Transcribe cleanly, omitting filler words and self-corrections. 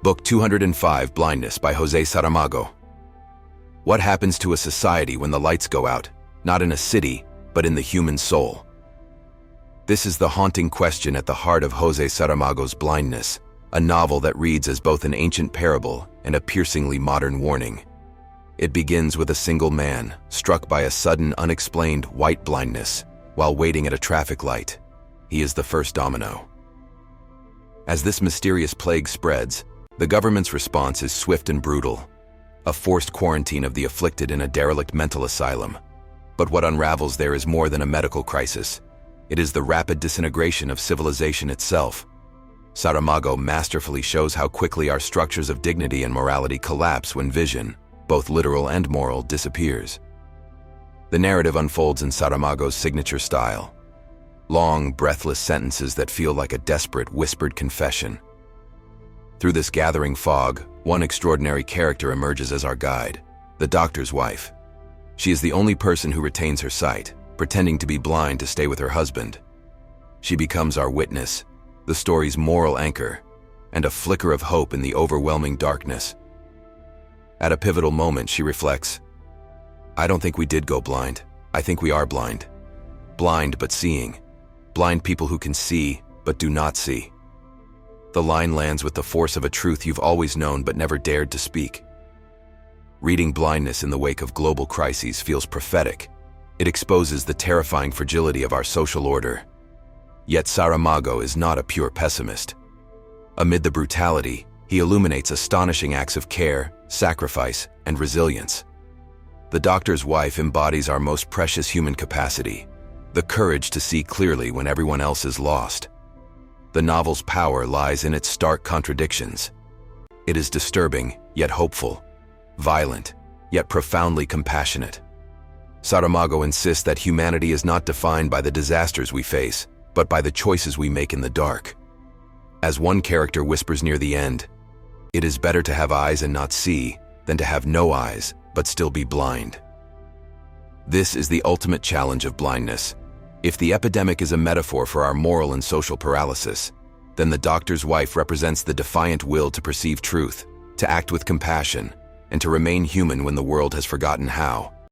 Book 205, Blindness by José Saramago. What happens to a society when the lights go out, not in a city, but in the human soul? This is the haunting question at the heart of José Saramago's Blindness, a novel that reads as both an ancient parable and a piercingly modern warning. It begins with a single man, struck by a sudden, unexplained white blindness, while waiting at a traffic light. He is the first domino. As this mysterious plague spreads, the government's response is swift and brutal. A forced quarantine of the afflicted in a derelict mental asylum. But what unravels there is more than a medical crisis. It is the rapid disintegration of civilization itself. Saramago masterfully shows how quickly our structures of dignity and morality collapse when vision, both literal and moral, disappears. The narrative unfolds in Saramago's signature style. Long, breathless sentences that feel like a desperate, whispered confession. Through this gathering fog, one extraordinary character emerges as our guide, the doctor's wife. She is the only person who retains her sight, pretending to be blind to stay with her husband. She becomes our witness, the story's moral anchor, and a flicker of hope in the overwhelming darkness. At a pivotal moment, she reflects, "I don't think we did go blind. I think we are blind. Blind but seeing. Blind people who can see but do not see." The line lands with the force of a truth you've always known but never dared to speak. Reading Blindness in the wake of global crises feels prophetic. It exposes the terrifying fragility of our social order. Yet Saramago is not a pure pessimist. Amid the brutality, he illuminates astonishing acts of care, sacrifice, and resilience. The doctor's wife embodies our most precious human capacity, the courage to see clearly when everyone else is lost. The novel's power lies in its stark contradictions. It is disturbing, yet hopeful, violent, yet profoundly compassionate. Saramago insists that humanity is not defined by the disasters we face, but by the choices we make in the dark. As one character whispers near the end, "It is better to have eyes and not see than to have no eyes but still be blind." This is the ultimate challenge of blindness. If the epidemic is a metaphor for our moral and social paralysis, then the doctor's wife represents the defiant will to perceive truth, to act with compassion, and to remain human when the world has forgotten how.